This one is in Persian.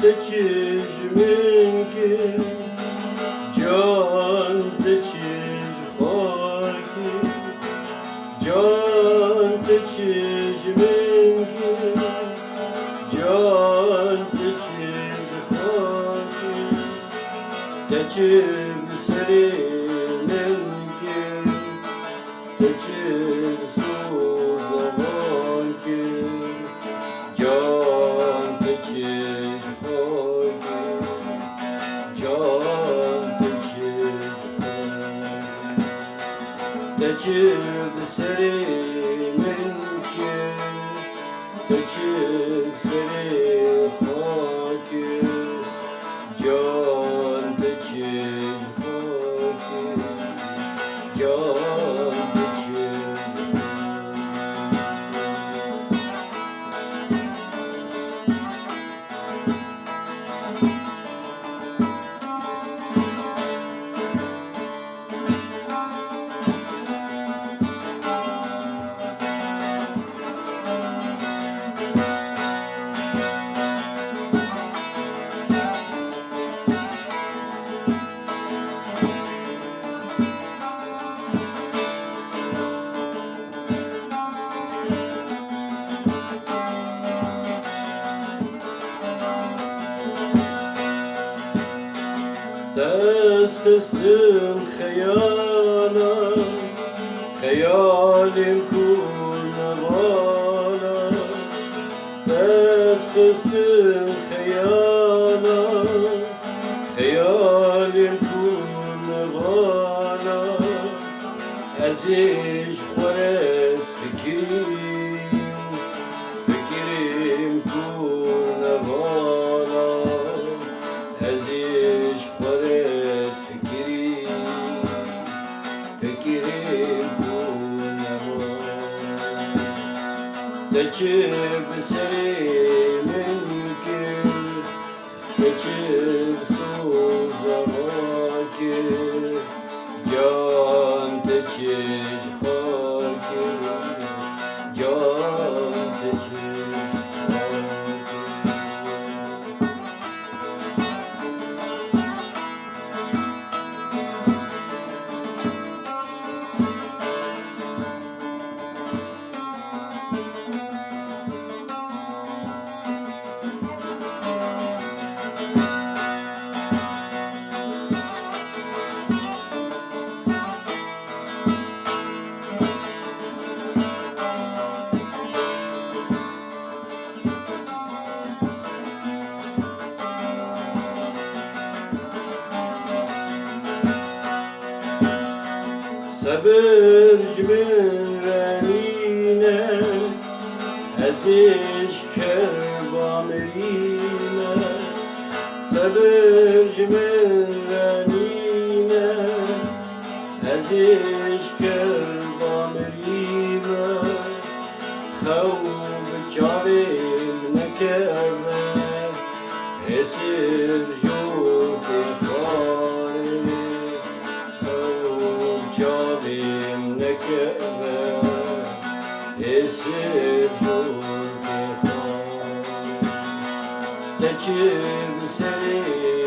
te çeşmin ki can te çeş haki can te çeşmin ki can te çeş haki te çeş serinin ki te çeş suzaman ki can te çeş haki can te çeş haki te çeş serinin ki te çeş serinin haki can te çeş haki can te çeş دست استم خیالا خیالیم کن والا دست استم خیالا خیالیم کن والا ازش خوره فکریم کن والا ازش خوره فکریم کن والا تچب سریمن که تچب سوزما که جان تچش خاکی جان تچش خاکی صبر جمن رنینه ازش کربامرینه صبر جمن رنینه ازش کربامرینه خوب جاریم نکرده اسر جود خانه جانیم نکرده اسر جود خانه تچب سری